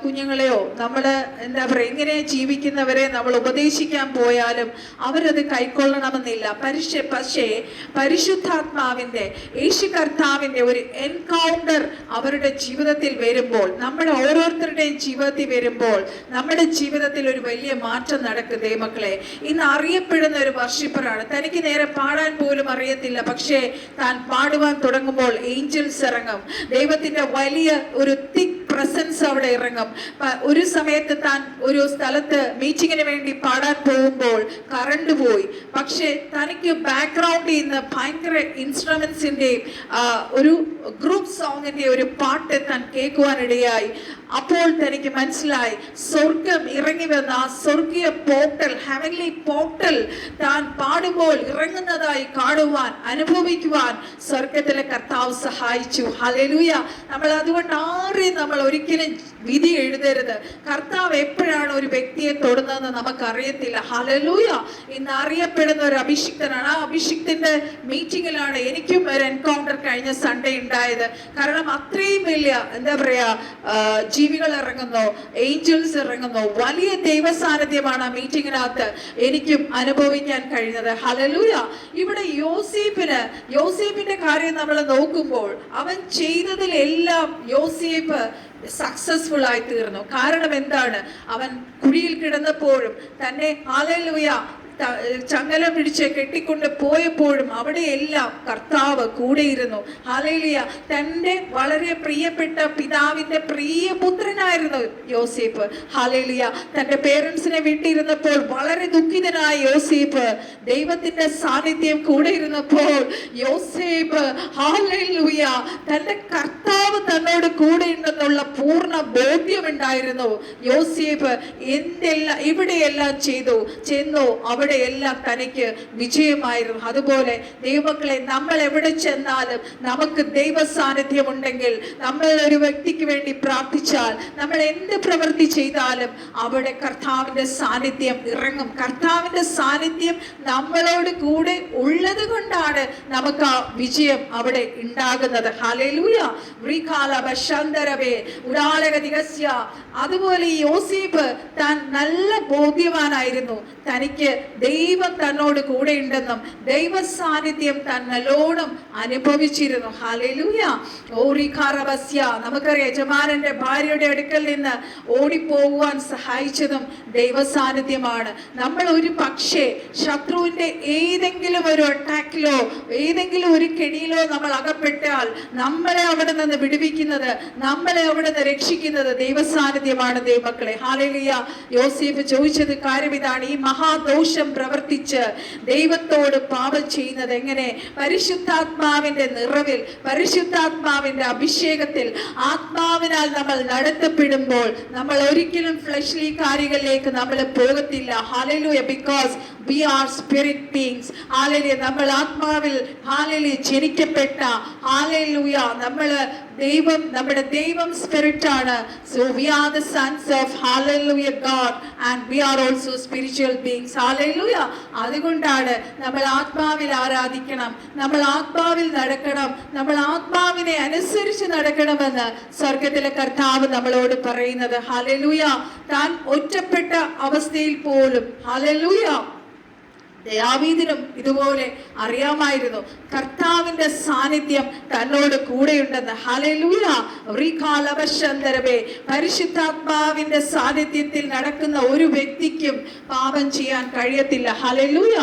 കുഞ്ഞുങ്ങളെയോ നമ്മുടെ എന്താ പറയുക ഇങ്ങനെ ജീവിക്കുന്നവരെ നമ്മൾ ഉപദേശിക്കാൻ പോയാലും അവരത് കൈക്കൊള്ളണമെന്നില്ല. പക്ഷേ പരിശുദ്ധാത്മാവിൻ്റെ യേശു കർത്താവിൻ്റെ ഒരു എൻകൗണ്ടർ അവരുടെ ജീവിതത്തിൽ വരുമ്പോൾ, നമ്മുടെ ഓരോരുത്തരുടെയും ജീവിതത്തിൽ വരുമ്പോൾ നമ്മുടെ ജീവിതത്തിൽ ഒരു വലിയ മാറ്റം നടക്കും. ദൈവമക്കളെ, ഇന്ന് അറിയപ്പെടുന്ന ഒരു വർഷിപ്പറാണ്. തനിക്ക് നേരെ പാടാൻ പോലും അറിയത്തില്ല, പക്ഷേ താൻ പാടുവാൻ തുടങ്ങുമ്പോൾ ഏഞ്ചൽസ് ഇറങ്ങും. ദൈവത്തിന്റെ വലിയ ഒരു തിക് പ്രസൻസ് അവിടെ ഇറങ്ങും. ഒരു സമയത്ത് താൻ ഒരു സ്ഥലത്ത് മീറ്റിങ്ങിന് വേണ്ടി പാടാൻ പോകുമ്പോൾ കറണ്ട് പോയി. പക്ഷെ തനിക്ക് ബാക്ക്ഗ്രൗണ്ടിൽ നിന്ന് ഭയങ്കര ഇൻസ്ട്രുമെന്റ്സിന്റെയും ഒരു ഗ്രൂപ്പ് സോങ്ങിന്റെ ഒരു പാട്ട് താൻ കേൾക്കുവാനിടയായി. അപ്പോൾ തനിക്ക് മനസ്സിലായി സ്വർഗം ഇറങ്ങി വന്ന ആ സ്വർഗീയ പോർട്ടൽ, ഹെവൻലി പോർട്ടൽ താൻ പാടുമ്പോൾ ഇറങ്ങുന്നതായി കാണുവാൻ, അനുഭവിക്കുവാൻ സ്വർഗത്തിലെ കർത്താവ് സഹായിച്ചു. ഹല്ലേലൂയ. നമ്മൾ അതുകൊണ്ട് ആരെയും നമ്മൾ ഒരിക്കലും വിധി എഴുതരുത്. കർത്താവ് എപ്പോഴാണ് ഒരു വ്യക്തിയെ തൊടുന്നതെന്ന് നമുക്കറിയത്തില്ല. ഹല്ലേലൂയ. ഇന്ന് അറിയപ്പെടുന്ന ഒരു അഭിഷിക്തനാണ്. ആ അഭിഷിക്തന്റെ മീറ്റിങ്ങിലാണ് എനിക്കും ഒരു എൻകൗണ്ടർ കഴിഞ്ഞ സൺഡേ ഉണ്ടായത്. കാരണം അത്രയും വലിയ എന്താ പറയാ ജീവികൾ ഇറങ്ങുന്നു, ഏഞ്ചൽസ് ഇറങ്ങുന്നു, വലിയ ദൈവ സാന്നിധ്യമാണ് ആ മീറ്റിങ്ങിനകത്ത് എനിക്കും അനുഭവിക്കാൻ കഴിഞ്ഞത്. ഹല്ലേലൂയ. ഇവിടെ യോസേപ്പിന്റെ കാര്യം നമ്മൾ നോക്കുമ്പോൾ അവൻ ചെയ്തതിലെല്ലാം യോസേപ്പ് സക്സസ്ഫുൾ ആയി തീർന്നു. കാരണം എന്താണ്? അവൻ കുഴിയിൽ കിടന്നപ്പോഴും തന്നെ ഹല്ലേലൂയ ചങ്ങല പിടിച്ച് കെട്ടിക്കൊണ്ട് പോയപ്പോഴും അവിടെയെല്ലാം കർത്താവ് കൂടെയിരുന്നു. ഹല്ലേലൂയ. തൻ്റെ വളരെ പ്രിയപ്പെട്ട പിതാവിന്റെ പ്രിയപുത്രനായിരുന്നു യോസേപ്പ്. ഹല്ലേലൂയ. തൻ്റെ പേരൻസിനെ വിട്ടിരുന്നപ്പോൾ വളരെ ദുഃഖിതനായ യോസേപ്പ് ദൈവത്തിന്റെ സാന്നിധ്യം കൂടെ ഇരുന്നപ്പോൾ യോസേപ്പ് ഹല്ലേലൂയ തൻ്റെ കർത്താവ് തന്നോട് കൂടെ ഉണ്ടെന്നുള്ള പൂർണ്ണ ബോധ്യമുണ്ടായിരുന്നു. യോസേപ്പ് ഇവിടെയെല്ലാം ചെന്നു അവിടെയെല്ലാം തനിക്ക് വിജയമായിരുന്നു. അതുപോലെ ദൈവമക്കളെ, നമ്മൾ എവിടെ ചെന്നാലും നമുക്ക് ദൈവ സാന്നിധ്യം ഉണ്ടെങ്കിൽ, നമ്മൾ ഒരു വ്യക്തിക്ക് വേണ്ടി പ്രാർത്ഥിച്ചാൽ, നമ്മൾ എന്ത് പ്രവൃത്തി ചെയ്താലും അവിടെ കർത്താവിന്റെ സാന്നിധ്യം ഇറങ്ങും. കർത്താവിന്റെ സാന്നിധ്യം നമ്മളോട് കൂടെ ഉള്ളത് കൊണ്ടാണ് നമുക്ക് ആ വിജയം അവിടെ ഉണ്ടാകുന്നത്. ഹല്ലേലൂയ. അതുപോലെ ഈ യോസേപ്പ് താൻ നല്ല ബോധ്യവാനായിരുന്നു. തനിക്ക് ദൈവം തന്നോട് കൂടെ ഉണ്ടെന്നും ദൈവ സാന്നിധ്യം തന്നലോണം അനുഭവിച്ചിരുന്നു. ഹല്ലേലൂയ. ഓറിഖാറബസ്യ. നമുക്കറിയാം യജമാനന്റെ ഭാര്യയുടെ അടുക്കൽ നിന്ന് ഓടിപ്പോകുവാൻ സഹായിച്ചതും ദൈവ സാന്നിധ്യമാണ്. നമ്മൾ ഒരു പക്ഷേ ശത്രുവിന്റെ ഏതെങ്കിലും ഒരു അറ്റാക്കിലോ ഏതെങ്കിലും ഒരു കെണിയിലോ നമ്മൾ അകപ്പെട്ടാൽ നമ്മളെ അവിടെ നിന്ന് വിടുവിക്കുന്നത്, നമ്മളെ അവിടെ നിന്ന് രക്ഷിക്കുന്നത് ദൈവ സാന്നിധ്യമാണ് ദൈവമക്കളെ. ഹല്ലേലൂയ. യോസേഫ് ചോദിച്ചത് കാര്യം ഇതാണ്, ഈ മഹാദോഷം പ്രവർത്തിച്ച് ദൈവത്തോട് പാപം ചെയ്യുന്നത് എങ്ങനെ? പരിശുദ്ധാത്മാവിന്റെ നിറവിൽ, പരിശുദ്ധാത്മാവിന്റെ അഭിഷേകത്തിൽ, ആത്മാവിനാൽ നമ്മൾ നടത്തപ്പെടുമ്പോൾ നമ്മൾ ഒരിക്കലും ഫ്ലഷ്ലി കാര്യങ്ങളിലേക്ക് നമ്മൾ പോകത്തില്ല. Hallelujah. Because we are spirit beings. Hallelujah. നമ്മൾ ആത്മാവിൽ ഹല്ലേലൂയ ജനിക്കപ്പെട്ട, ഹല്ലേലൂയ, നമ്മൾ ദൈവം, നമ്മുടെ ദൈവം സ്പിരിറ്റ് ആണ്. So we are the sons of hallelujah God and we are also spiritual beings. hallelujah. അതുകൊണ്ടാണ് നമ്മൾ ആത്മാവിൽ ആരാധിക്കണം, നമ്മൾ ആത്മാവിൽ നടക്കണം, നമ്മൾ ആത്മാവിനെ അനുസരിച്ച് നടക്കണമെന്ന് സ്വർഗത്തിലെ കർത്താവ് നമ്മളോട് പറയുന്നത്. ഹല്ലേലൂയ. താൻ ഒറ്റപ്പെട്ട അവസ്ഥയിൽ പോലും ഹല്ലേലൂയ ദാവീദിനും ഇതുപോലെ അറിയാമായിരുന്നു കർത്താവിന്റെ സാന്നിധ്യം തന്നോട് കൂടെയുണ്ടെന്ന്. ഹല്ലേലൂയ. റീകാലവശന്തരബേ. പരിശുദ്ധാത്മാവിന്റെ സാന്നിധ്യത്തിൽ നടക്കുന്ന ഒരു വ്യക്തിക്കും പാപം ചെയ്യാൻ കഴിയത്തില്ല. ഹല്ലേലൂയ.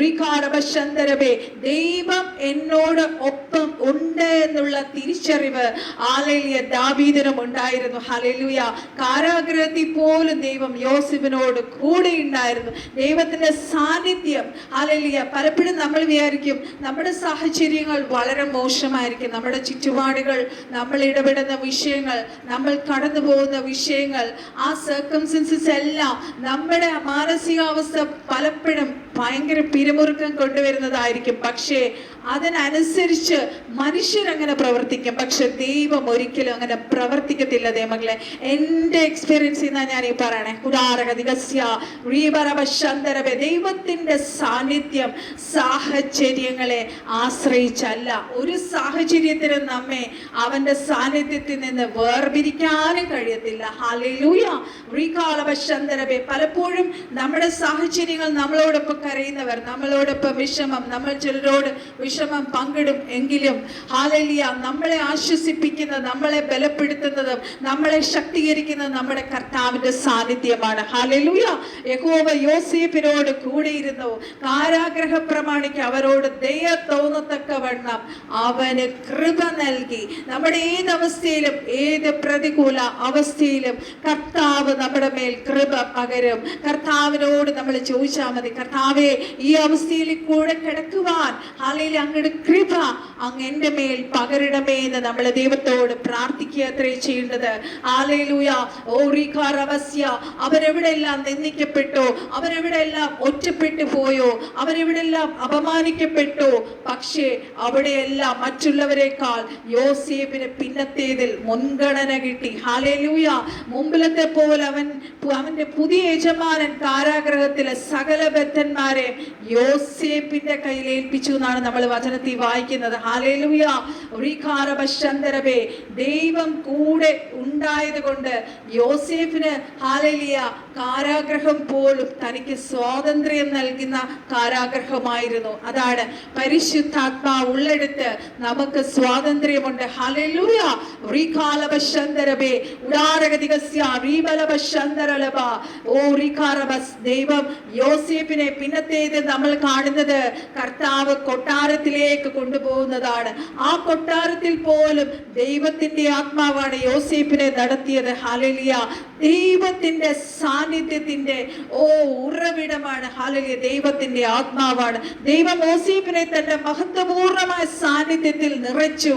റീകാലവശന്തരബേ. ദൈവം എന്നോട് ഒപ്പം ഉണ്ട് എന്നുള്ള തിരിച്ചറിവ് ഹല്ലേലൂയ ദാവീദിനും ഉണ്ടായിരുന്നു. ഹല്ലേലൂയ. കാരാഗൃഹത്തിൽ പോലും ദൈവം യോസേഫിനോട് കൂടെ ഉണ്ടായിരുന്നു. ദൈവത്തിന്റെ സാന്നിധ്യം ഹല്ലേലൂയ. പലപ്പോഴും നമ്മൾ വിചാരിക്കും നമ്മുടെ സാഹചര്യങ്ങൾ വളരെ മോശമായിരിക്കും, നമ്മുടെ ചുറ്റുപാടുകൾ, നമ്മൾ ഇടപെടുന്ന വിഷയങ്ങൾ, നമ്മൾ കടന്നു പോകുന്ന വിഷയങ്ങൾ, ആ സർക്കംസ്റ്റൻസസ് എല്ലാം നമ്മുടെ മാനസികാവസ്ഥ പലപ്പോഴും ഭയങ്കര പിരിമുറുക്കം കൊണ്ടുവരുന്നതായിരിക്കും. പക്ഷേ അതിനനുസരിച്ച് മനുഷ്യരങ്ങനെ പ്രവർത്തിക്കും, പക്ഷെ ദൈവം ഒരിക്കലും അങ്ങനെ പ്രവർത്തിക്കത്തില്ല. ദൈവങ്ങളെ, എൻ്റെ എക്സ്പീരിയൻസ് എന്നാ ഞാൻ ഈ പറയണേ. ദൈവത്തിന്റെ സാന്നിധ്യം സാഹചര്യങ്ങളെ ആശ്രയിച്ചല്ല. ഒരു സാഹചര്യത്തിനും നമ്മെ അവന്റെ സാന്നിധ്യത്തിൽ നിന്ന് വേർപിരിക്കാനും കഴിയത്തില്ല. ഹല്ലേലൂയ. പലപ്പോഴും നമ്മുടെ സാഹചര്യങ്ങൾ നമ്മളോടൊപ്പം കരയുന്നവർ, നമ്മളോടൊപ്പം വിഷമം, നമ്മൾ ചിലരോട് വിഷമം പങ്കിടും എങ്കിലും ഹല്ലേലൂയ നമ്മളെ ആശ്വസിപ്പിക്കുന്നത്, നമ്മളെ ബലപ്പെടുത്തുന്നതും നമ്മളെ ശക്തീകരിക്കുന്നതും നമ്മുടെ കർത്താവിന്റെ സാന്നിധ്യമാണ്. ഹല്ലേലൂയ. യഹോവ യോസേഫിനോട് കൂടെയിരുന്നു. കാരാഗ്രഹ പ്രമാണിക്ക് അവരോട് ദയ തോന്നത്തക്കവണ്ണം അവന് കൃപ നൽകി. നമ്മുടെ ഏത് അവസ്ഥയിലും, ഏത് പ്രതികൂല അവസ്ഥയിലും കർത്താവ് നമ്മുടെ മേൽ കൃപ പകരും. കർത്താവിനോട് നമ്മൾ ചോദിച്ചാൽ മതി, കർത്താവേ ഈ അവസ്ഥയിൽ കൂടെ കിടക്കുവാൻ ഹല്ലേലൂയ അങ്ങയുടെ കൃപ അങ്ങ് എൻ്റെ മേൽ പകരണമേ എന്ന് നമ്മൾ ദൈവത്തോട് പ്രാർത്ഥിക്കുക അത്രേ ചെയ്യേണ്ടത്. ഹല്ലേലൂയ. ഓറിഖാറവസ്യ. അവരെവിടെയെല്ലാം നിന്ദിക്കപ്പെട്ടോ, അവരെവിടെയെല്ലാം ഒറ്റപ്പെട്ടു പോയോ, അവരെവിടെയെല്ലാം അപമാനിക്കപ്പെട്ടോ, പക്ഷേ അവിടെയെല്ലാം മറ്റുള്ളവരെക്കാൾ യോസേഫിന് പിന്നത്തേതിൽ മുൻഗണന കിട്ടി. ഹല്ലേലൂയ. മുമ്പിലത്തെ പോലെ അവന്റെ പുതിയ യജമാനൻ കാരാഗ്രഹത്തിലെ സകല ബദ്ധന്മാരെ യോസേഫിന്റെ കയ്യിൽ ഏൽപ്പിച്ചു എന്നാണ് നമ്മൾ വചനത്തിൽ വായിക്കുന്നത്. ഹല്ലേലൂയ. റീഖാരബശന്തരബേ. ദൈവം കൂടെ ഉണ്ടായത് കൊണ്ട് യോസേഫിന് ഹല്ലേലൂയ കാരാഗ്രഹം പോലും തനിക്ക് സ്വാതന്ത്ര്യം നൽകുന്ന കാരാഗ്രഹമായിരുന്നു. അതാണ് പരിശുദ്ധാത്മാവ് ഉള്ളിടത്ത് നമുക്ക് സ്വാതന്ത്ര്യമുണ്ട്. ഹല്ലേലൂയ. റീഖാലബശന്തരബേ. ഉദാരഗതികസ്യ റീബലബശന്തരലബ. ഓ റീഖാരബസ്. ദൈവം യോസേഫിനെ പിന്നത്തേത് നമ്മൾ കാണുന്നത് കർത്താവ് കൊട്ടാരത്തിലേക്ക് കൊണ്ടുപോകുന്നതാണ്. ആ കൊട്ടാരത്തിൽ പോലും ദൈവത്തിന്റെ ആത്മാവാണ് യോസേഫിനെ നടത്തിയത്. ഹല്ലേലൂയ. ദൈവത്തിന്റെ സാന്നിധ്യത്തിന്റെ ഉറവിടമാണ്. ഹല്ലേലൂയ. ദൈവത്തിന്റെ ആത്മാവാണ്. ദൈവം യോസേഫിനെ തന്റെ മഹത്വപൂർണമായ സാന്നിധ്യത്തിൽ നിറച്ചു.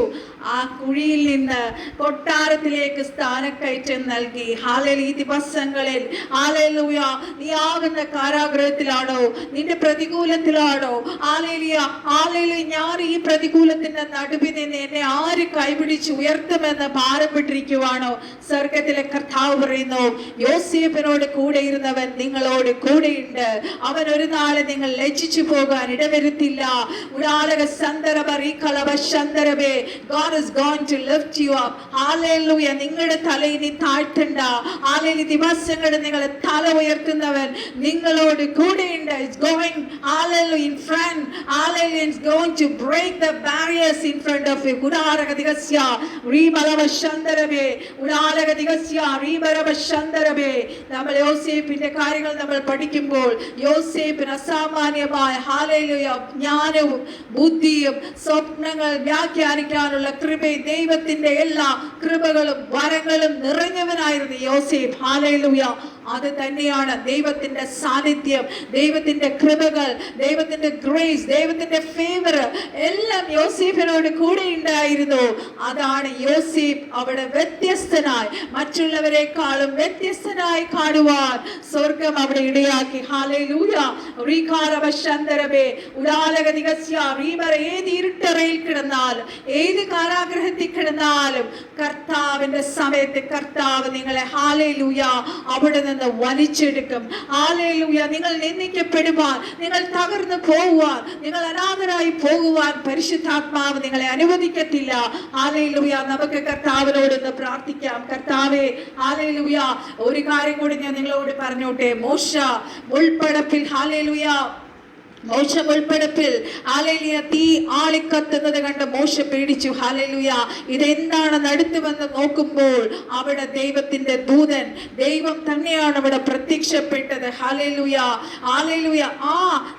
ആ കുഴിയിൽ നിന്ന് കൊട്ടാരത്തിലേക്ക് സ്ഥാനക്കയറ്റം നൽകി. ഹല്ലേലൂയ. ഈ ദിവസങ്ങളിൽ ഹല്ലേലൂയ നീ ആകുന്ന കാരാഗ്രഹത്തിലാണോ, നിന്റെ പ്രതികൂലത്തിലാണോ? ഹല്ലേലൂയ. ഹല്ലേലൂയ. ഞാൻ ഈ പ്രതികൂലത്തിന്റെ നടുവിൽ നിന്ന് എന്നെ ആര് കൈപിടിച്ച് ഉയർത്തുമെന്ന് ഭാരപ്പെട്ടിരിക്കുവാണോ? സ്വർഗത്തിലെ കർത്താവ് പറയുന്നു, യോസേഫിനോട് കൂടെ ഇരുന്നവൻ നിങ്ങളോട് കൂടെയുണ്ട്. അവൻ ഒരു നാളെ നിങ്ങൾ ലജ്ജിച്ചു പോകാൻ ഇടവരുത്തില്ല. ഉടാലക സന്ദർഭ റീകളവ സന്ദർഭേ. God is going to lift you up. Hallelujah. നിങ്ങളുടെ തല ഇനി താഴ്ത്തണ്ട. Hallelujah. ദിവസങ്ങളുടെ നിങ്ങളെ തല ഉയർത്തുന്നവൻ നിങ്ങളോട് കൂടെയുണ്ട്. It's going, hallelujah, in front. Hallelujah. It's going to break the barriers in front of you. ഉടാരകതികസ്യ റീബലവശന്തരബേ ഉടാരകതികസ്യ റീബലവശന്തരബേ. നമ്മൾ യോസേപ്പിന്റെ കാര്യങ്ങൾ നമ്മൾ പഠിക്കുമ്പോൾ യോസേപ്പിന് അസാമാന്യമായ ഹല്ലേലൂയ ജ്ഞാനവും ബുദ്ധിയും സ്വപ്നങ്ങൾ വ്യാഖ്യാനിക്കാനുള്ള കൃപയും ദൈവത്തിന്റെ എല്ലാ കൃപകളും വരങ്ങളും നിറഞ്ഞവനായിരുന്നു യോസേപ്പ്. ഹല്ലേലൂയ. അത് തന്നെയാണ് ദൈവത്തിന്റെ സാന്നിധ്യം, ദൈവത്തിന്റെ കൃപകൾ, ദൈവത്തിന്റെ ഗ്രേസ്, ദൈവത്തിന്റെ ഫേവർ എല്ലാം യോസേഫിനോട് കൂടെ ഉണ്ടായിരുന്നു. അതാണ് യോസേഫ് അവിടെ വ്യത്യസ്തനായി, മറ്റുള്ളവരെക്കാളും വ്യത്യസ്തനായി കാണുവാൻ സ്വർഗം അവിടെ ഇടയാക്കി. ഹല്ലേലൂയ. റീകാരവശന്തരബേ ഉടാലകതികസ്യ റീബർ. ഏത് ഇരുട്ടറയിൽ കിടന്നാലും ഏത് കാരാഗ്രഹത്തിൽ കിടന്നാലും കർത്താവിന്റെ സമയത്ത് കർത്താവ് നിങ്ങളെ ഹല്ലേലൂയ അവിടെ വലിച്ചെടുക്കും. ഹല്ലേലൂയ. നിങ്ങൾ നിന്ദിക്കപ്പെടുവാൻ, നിങ്ങൾ തകർന്നു പോകുവാൻ, നിങ്ങൾ അനാഥരായി പോകുവാൻ പരിശുദ്ധാത്മാവ് നിങ്ങളെ അനുവദിക്കത്തില്ല. ഹല്ലേലൂയ. നമുക്ക് കർത്താവിനോട് പ്രാർത്ഥിക്കാം. കർത്താവേ, ഹല്ലേലൂയ, ഒരു കാര്യം കൂടി ഞാൻ നിങ്ങളോട് പറഞ്ഞോട്ടെ. മോശ മുൾപ്പടപ്പിൽ, ഹല്ലേലൂയ, മോശ മുൾപ്പടപ്പിൽ ഹല്ലേലൂയ തീ ആളിക്കത്തുന്നത് കണ്ട് മോശ പേടിച്ചു. ഹല്ലേലൂയ. ഇതെന്താണ് നടത്തുമെന്ന് നോക്കുമ്പോൾ അവിടെ ദൈവത്തിന്റെ ദൂതൻ, ദൈവം തന്നെയാണ് അവിടെ പ്രത്യക്ഷപ്പെട്ടത്. ഹല്ലേലൂയ. ഹല്ലേലൂയ. ആ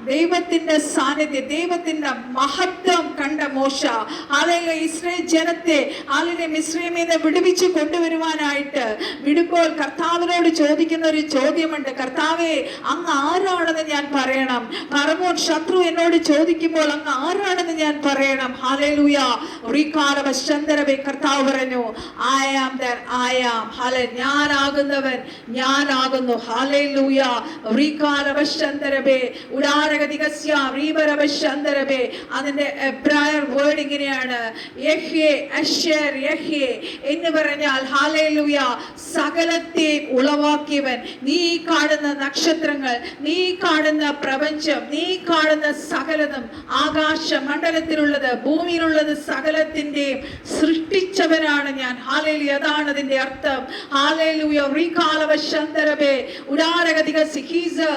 ദൈവത്തിന്റെ സാന്നിധ്യം, ദൈവത്തിന്റെ മഹത്വം കണ്ട മോശ ഹല്ലേലൂയ ഇസ്രായേൽ ജനത്തെ ഹല്ലേലൂയ മിസ്രയീമിൽ നിന്ന് വിടുവിച്ചു കൊണ്ടുവരുവാനായിട്ട് വിടുമ്പോൾ കർത്താവിനോട് ചോദിക്കുന്ന ഒരു ചോദ്യമുണ്ട്. കർത്താവേ, അങ്ങ് ആരാണെന്ന് ഞാൻ പറയണം? പറമോ ശത്രു എന്നോട് ചോദിക്കുമ്പോൾ അങ്ങ് ആരാണെന്ന് ഞാൻ പറയണം? ഹല്ലേലൂയ. റീകാരവശന്തരബേ. കർത്താവ് പറഞ്ഞു, I am that I am. Hallelujah. ഞാനാകുന്നവൻ ഞാനാകുന്നു. ഹല്ലേലൂയ. റീകാരവശന്തരബേ ഉടാരകതികസ്യ റീബരവശന്തരബേ. അതിന്റെ എബ്രായർ വേർഡ് ഇങ്ങനെയാണ്, യഹ്വേ അശേർ യഹ്വേ എന്ന് പറഞ്ഞാൽ ഹല്ലേലൂയ സകലത്തെ ഉളവാക്കിയവൻ. നീ കാണുന്ന നക്ഷത്രങ്ങൾ, നീ കാണുന്ന പ്രപഞ്ചം, നീ കാണുന്ന സകലതും, ആകാശ മണ്ഡലത്തിലുള്ളത്, ഭൂമിയിലുള്ളത് സകലത്തിന്റെയും സൃഷ്ടിച്ചവനാണ് ഞാൻ. ഹല്ലേലൂയ. അതാണ് അതിന്റെ അർത്ഥം. ഹല്ലേലൂയ. റീകാലവശന്തരബേ ഉടാരകതികസ്. ഹീസ്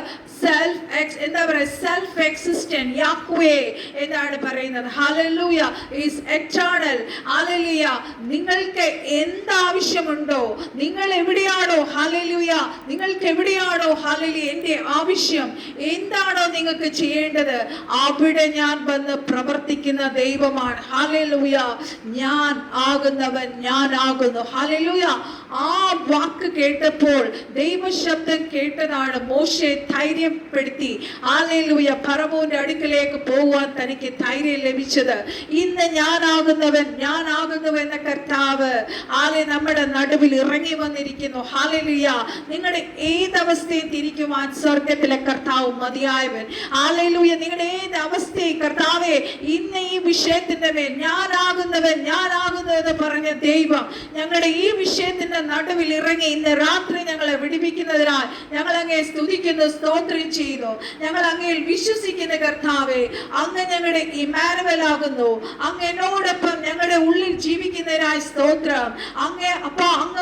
എന്താ പറയുക, സെൽഫ് എക്സിസ്റ്റന്റ് യാഹ്വേ എന്നാണ് പറയുന്നത്. ഹല്ലേലൂയ. Is eternal. ഹല്ലേലൂയ. നിങ്ങൾക്ക് എന്താവശ്യമുണ്ടോ, നിങ്ങൾ എവിടെയാണോ, ഹല്ലേലൂയ, നിങ്ങൾക്ക് എവിടെയാണോ ഹല്ലേലൂയ എന്റെ ആവശ്യം എന്താണോ നിങ്ങൾക്ക് ചെയ്യേണ്ടത്, അവിടെ ഞാൻ വന്ന് പ്രവർത്തിക്കുന്ന ദൈവമാണ്. ഹല്ലേലൂയ. ഞാൻ ആകുന്നവൻ ഞാനാകുന്നു. ഹല്ലേലൂയ. ആ വാക്ക് കേട്ടപ്പോൾ, ദൈവശബ്ദം കേട്ടതാണ് മോശയെ ധൈര്യപ്പെടുത്തി ഹല്ലേലൂയ ഫറവോന്റെ അടുക്കലേക്ക് പോകുവാൻ തനിക്ക് ധൈര്യം ലഭിച്ചത്. ഇന്ന് ഞാനാകുന്നവൻ ഞാനാകുന്നു എന്ന കർത്താവ് നമ്മുടെ നടുവിൽ ഇറങ്ങി വന്നിരിക്കുന്നു. ഹല്ലേലൂയ. നിങ്ങളുടെ ഏതവസ്ഥയും തിരിക്കുവാൻ സ്വർഗത്തിലെ കർത്താവ് മതിയായവൻ. ഹല്ലേലൂയ. നിങ്ങളുടെ ഏത് അവസ്ഥയും കർത്താവേ, ഇന്ന് ഈ വിഷയത്തിന്റെ മേൽ ഞാനാകുന്നവൻ ഞാനാകുന്നു എന്ന് പറഞ്ഞ ദൈവം ഞങ്ങളുടെ ഈ വിഷയത്തിന്റെ നടുവിൽ ഇറങ്ങി ഇന്ന് രാത്രി ഞങ്ങളെ വിടിപ്പിക്കുന്നതിനാൽ ഞങ്ങൾ അങ്ങയെ സ്തുതിക്കുന്നു, സ്തോത്രം ചെയ്യുന്നു. ഞങ്ങൾ അങ്ങയിൽ വിശ്വസിക്കുന്ന കർത്താവേ, അങ്ങ് ഞങ്ങളുടെ ഇമ്മാനുവൽ ആകുന്നു. അങ്ങ് എന്നോടൊപ്പം ഞങ്ങളുടെ ഉള്ളിൽ ജീവിക്കുന്നതിനായി സ്തോത്രം. അങ്ങ്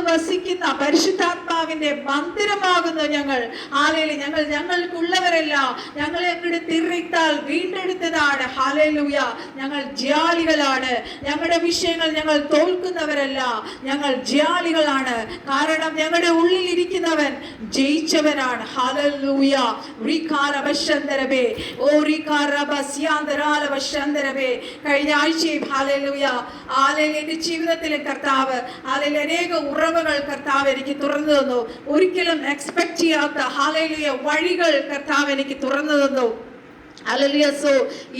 വസിക്കുന്ന പരിശുദ്ധാത്മാവിന്റെ മന്ദിരമാകുന്നു ഞങ്ങൾ. ഹല്ലേലൂയ. ഞങ്ങൾക്കുള്ളവരല്ല, ഞങ്ങളെ അങ്ങയുടെ തിരുരക്തത്താൽ വീണ്ടെടുത്തതാണ്. ഹല്ലേലൂയ. ഞങ്ങൾ ജയാളികളാണ്. ഞങ്ങളുടെ വിഷയങ്ങൾ ഞങ്ങൾ തോൽക്കുന്നവരല്ല, ഞങ്ങൾ ജയാളികളാണ്. കാരണം ഞങ്ങളുടെ ഉള്ളിൽ ഇരിക്കുന്നവൻ ജയിച്ചവനാണ്. ഹല്ലേലൂയ. റീകാരവശന്തരബേ ഓ റീകാരബസ്യാന്തരാലവശന്തരബേ. കഴിഞ്ഞ ആഴ്ചയും ഹല്ലേലൂയ എന്റെ ജീവിതത്തിലെ കർത്താവ് അനേക ഉറവുകൾ കർത്താവ് എനിക്ക് തുറന്നു തന്നു. ഒരിക്കലും എക്സ്പെക്ട് ചെയ്യാത്ത ഹല്ലേലൂയ വഴികൾ കർത്താവ് എനിക്ക് തുറന്നു തന്നു. ഹല്ലേലൂയ. സോ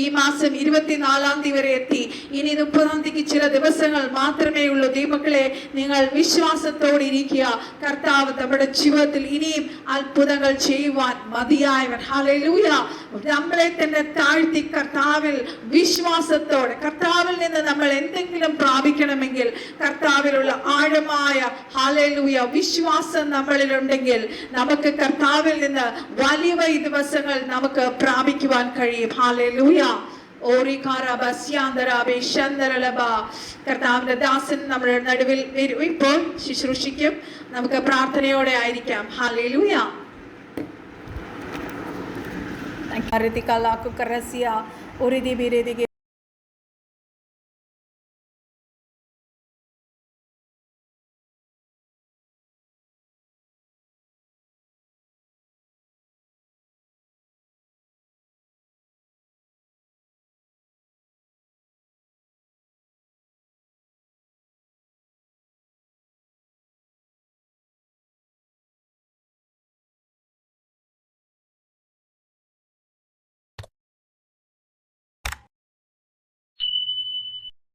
ഈ മാസം 24-ാം തീയതി വരെ എത്തി. ഇനി 30-ാം തീയതിക്ക് ചില ദിവസങ്ങൾ മാത്രമേ ഉള്ളൂ. ദൈവമക്കളെ, നിങ്ങൾ വിശ്വാസത്തോടെ ഇരിക്കുക. കർത്താവ് നമ്മുടെ ജീവിതത്തിൽ ഇനിയും അത്ഭുതങ്ങൾ ചെയ്യുവാൻ മതിയായവൻ. ഹല്ലേലൂയ. നമ്മളെ തന്നെ താഴ്ത്തി കർത്താവിൽ വിശ്വാസത്തോടെ, കർത്താവിൽ നിന്ന് നമ്മൾ എന്തെങ്കിലും പ്രാപിക്കണമെങ്കിൽ കർത്താവിലുള്ള ആഴമായ ഹല്ലേലൂയ വിശ്വാസം നമ്മളിലുണ്ടെങ്കിൽ നമുക്ക് കർത്താവിൽ നിന്ന് വലിയ ദിവസങ്ങൾ നമുക്ക് പ്രാപിക്കുവാൻ കഴിയും. ഹല്ലേലൂയ. ഓ കർത്താവിന്റെ ദാസൻ നമ്മുടെ നടുവിൽ വരും. ഇപ്പോൾ ശുശ്രൂഷിക്കും. നമുക്ക് പ്രാർത്ഥനയോടെ ആയിരിക്കാം. Hallelujah. Aritikala ko karasia, oridi biridi